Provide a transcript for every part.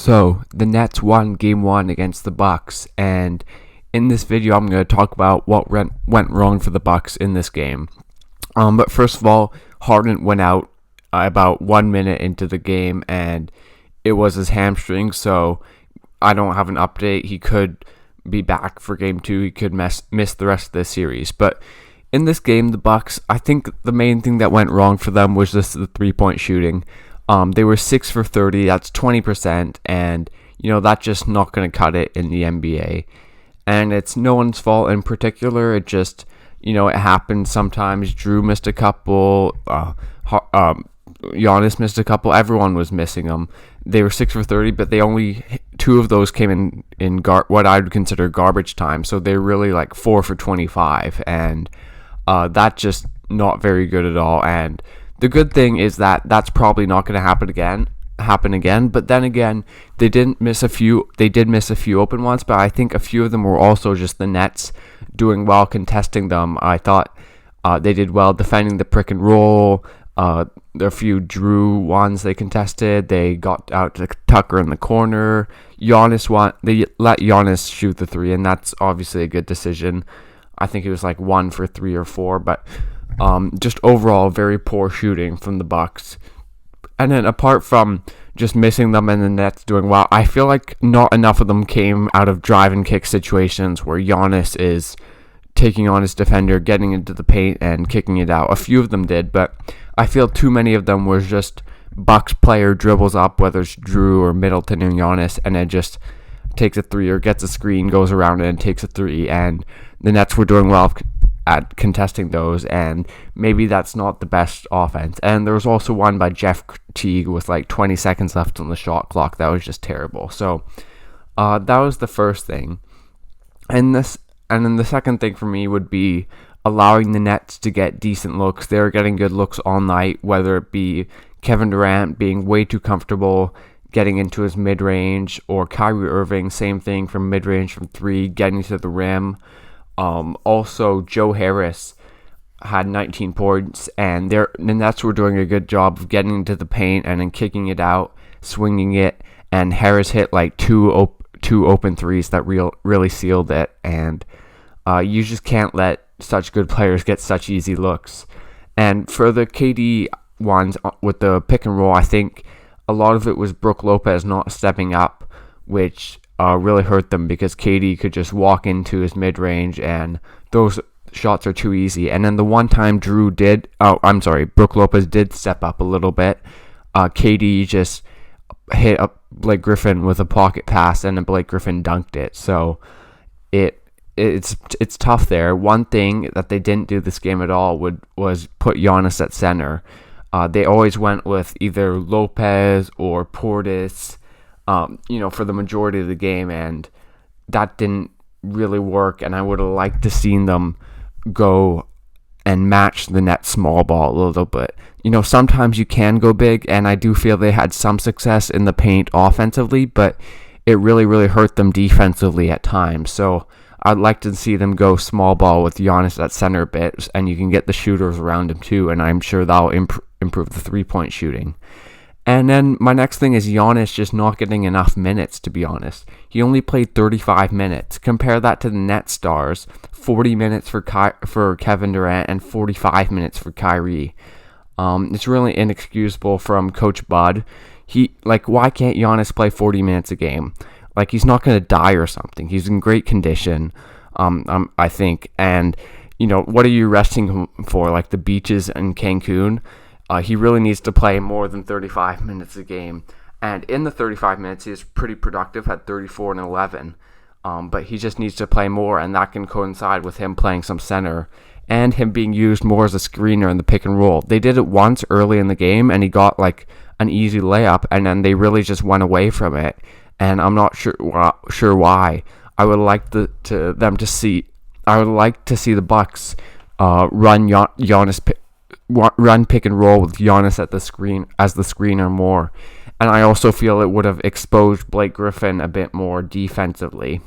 So, the Nets won Game 1 against the Bucks, and in this video I'm going to talk about what went wrong for the Bucks in this game. But first of all, Harden went out about 1 minute into the game, and it was his hamstring, so I don't have an update. He could be back for Game 2. He could miss the rest of the series. But in this game, the Bucks, I think the main thing that went wrong for them was just the three-point shooting. They were 6 for 30, that's 20%, and that's just not going to cut it in the NBA. And it's no one's fault in particular. It just, it happens sometimes. Drew missed a couple, Giannis missed a couple, everyone was missing them. They were 6 for 30, but they only, 2 of those came in what I would consider garbage time, so they're really like 4 for 25, and that's just not very good at all. And the good thing is that that's probably not going to happen again. But then again, they did miss a few open ones, but I think a few of them were also just the Nets doing well contesting them. I thought they did well defending the pick and roll. There are a few Drew ones they contested. They got out to Tucker in the corner. They let Giannis shoot the three, and that's obviously a good decision. I think it was like 1 for 3 or 4, but just overall very poor shooting from the Bucks. And then apart from just missing them and the Nets doing well, I feel like not enough of them came out of drive and kick situations where Giannis is taking on his defender, getting into the paint and kicking it out. A few of them did, but I feel too many of them were just Bucks player dribbles up, whether it's Drew or Middleton or Giannis, and then just takes a three or gets a screen, goes around it and takes a three. And the Nets were doing well at contesting those, and maybe that's not the best offense. And there was also one by Jeff Teague with like 20 seconds left on the shot clock that was just terrible. So that was the first thing. And then the second thing for me would be allowing the Nets to get decent looks. They were getting good looks all night, whether it be Kevin Durant being way too comfortable getting into his mid-range, or Kyrie Irving, same thing from mid-range from 3, getting to the rim. Also, Joe Harris had 19 points, and the Nets were doing a good job of getting into the paint and then kicking it out, swinging it, and Harris hit like two open threes that really sealed it. And you just can't let such good players get such easy looks. And for the KD ones with the pick and roll, I think a lot of it was Brook Lopez not stepping up, which really hurt them because KD could just walk into his mid-range and those shots are too easy. And then the one time Brook Lopez did step up a little bit, KD just hit up Blake Griffin with a pocket pass and then Blake Griffin dunked it. So it's tough there. One thing that they didn't do this game at all was put Giannis at center. They always went with either Lopez or Portis, for the majority of the game, and that didn't really work. And I would have liked to seen them go and match the Nets small ball a little bit. Sometimes you can go big, and I do feel they had some success in the paint offensively, but it really, really hurt them defensively at times. So I'd like to see them go small ball with Giannis at center a bit, and you can get the shooters around him too, and I'm sure that'll improve the three-point shooting. And then my next thing is Giannis just not getting enough minutes, to be honest. He only played 35 minutes. Compare that to the Net stars, 40 minutes for Kevin Durant and 45 minutes for Kyrie. It's really inexcusable from Coach Bud. Why can't Giannis play 40 minutes a game? Like, he's not going to die or something. He's in great condition, I think. And, what are you resting him for? Like the beaches in Cancun? He really needs to play more than 35 minutes a game. And in the 35 minutes, he was pretty productive, had 34 and 11. But he just needs to play more, and that can coincide with him playing some center and him being used more as a screener in the pick and roll. They did it once early in the game, and he got like an easy layup, and then they really just went away from it. And I'm not sure why. I would like to see the Bucks run pick and roll with Giannis at the screen as the screener more. And I also feel it would have exposed Blake Griffin a bit more defensively.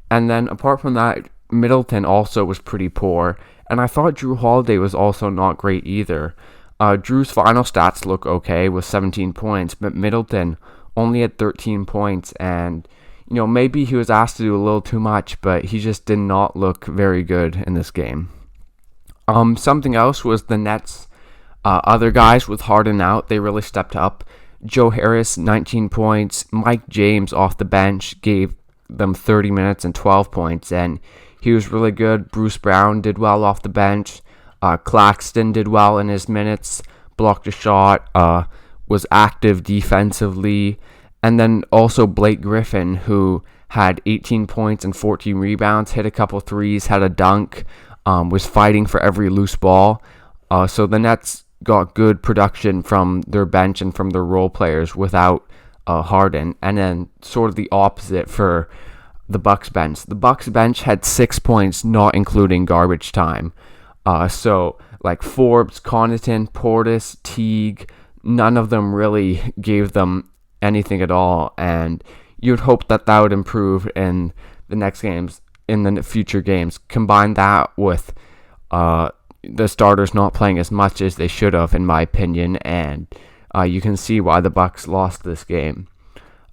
And then apart from that, Middleton also was pretty poor. And I thought Drew Holiday was also not great either. Drew's final stats look okay with 17 points, but Middleton only had 13 points, and maybe he was asked to do a little too much, but he just did not look very good in this game. Something else was the Nets. Other guys with Harden out, they really stepped up. Joe Harris, 19 points. Mike James off the bench gave them 30 minutes and 12 points, and he was really good. Bruce Brown did well off the bench. Claxton did well in his minutes, blocked a shot, was active defensively. And then also Blake Griffin, who had 18 points and 14 rebounds, hit a couple threes, had a dunk, was fighting for every loose ball. So the Nets got good production from their bench and from their role players without Harden. And then sort of the opposite for the Bucks bench. The Bucks bench had 6 points, not including garbage time. So like Forbes, Connaughton, Portis, Teague, none of them really gave them anything at all, and you'd hope that would improve in the next games, in the future games. Combine that with the starters not playing as much as they should have, in my opinion, and you can see why the Bucks lost this game.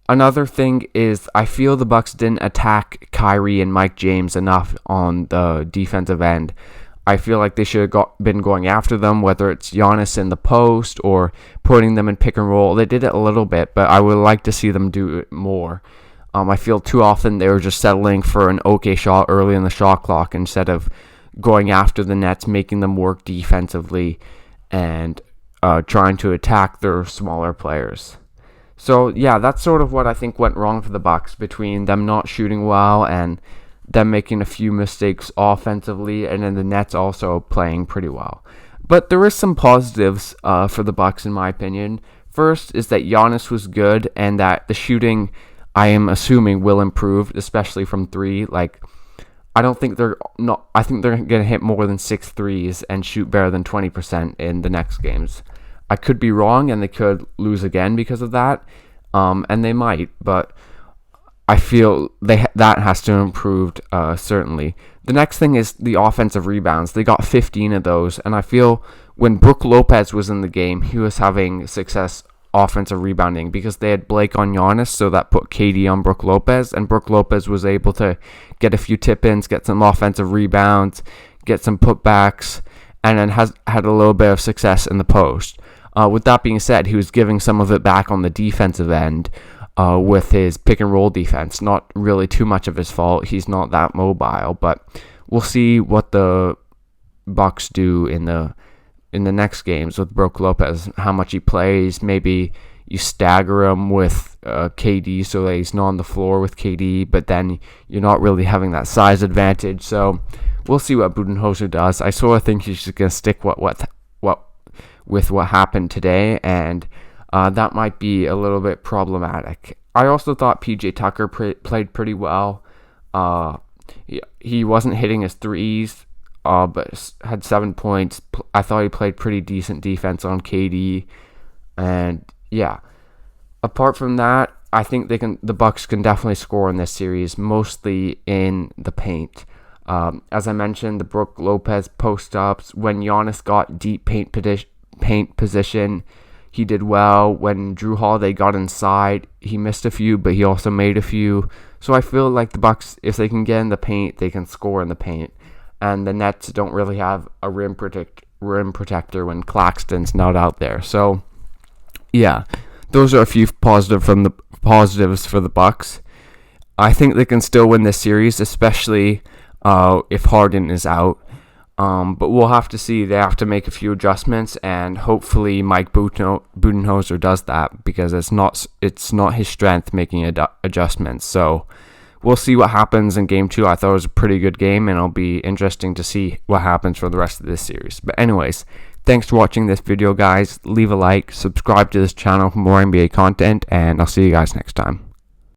Another thing is I feel the Bucks didn't attack Kyrie and Mike James enough on the defensive end. I feel like they should have been going after them, whether it's Giannis in the post or putting them in pick and roll. They did it a little bit, but I would like to see them do it more. I feel too often they were just settling for an okay shot early in the shot clock instead of going after the Nets, making them work defensively, and trying to attack their smaller players. So yeah, that's sort of what I think went wrong for the Bucks, between them not shooting well and them making a few mistakes offensively, and then the Nets also playing pretty well. But there is some positives for the Bucks, in my opinion. First is that Giannis was good, and that the shooting, I am assuming, will improve, especially from three. Like, I think they're gonna hit more than 6 threes and shoot better than 20% in the next games. I could be wrong, and they could lose again because of that, and they might, but I feel that has to improve, certainly. The next thing is the offensive rebounds. They got 15 of those, and I feel when Brook Lopez was in the game, he was having success offensive rebounding because they had Blake on Giannis, so that put KD on Brook Lopez, and Brook Lopez was able to get a few tip-ins, get some offensive rebounds, get some putbacks, and then had a little bit of success in the post. With that being said, he was giving some of it back on the defensive end, with his pick and roll defense. Not really too much of his fault. He's not that mobile, but we'll see what the Bucks do in the next games with Brook Lopez, how much he plays. Maybe you stagger him with KD so that he's not on the floor with KD, but then you're not really having that size advantage. So we'll see what Budenholzer does. I sort of think he's just going to stick with what happened today, and that might be a little bit problematic. I also thought PJ Tucker played pretty well. He wasn't hitting his threes, but had 7 points. I thought he played pretty decent defense on KD, and yeah. Apart from that, I think the Bucks can definitely score in this series, mostly in the paint. As I mentioned, the Brook Lopez post-ups, when Giannis got deep paint position, he did well. When Drew Holiday got inside, he missed a few, but he also made a few. So I feel like the Bucks, if they can get in the paint, they can score in the paint. And the Nets don't really have a rim protector when Claxton's not out there. So yeah, those are a few positives for the Bucks. I think they can still win this series, especially if Harden is out. But we'll have to see. They have to make a few adjustments, and hopefully Mike Budenholzer does that, because it's not his strength making adjustments. So we'll see what happens in Game 2. I thought it was a pretty good game, and it'll be interesting to see what happens for the rest of this series. But anyways, thanks for watching this video, guys. Leave a like, subscribe to this channel for more NBA content, and I'll see you guys next time.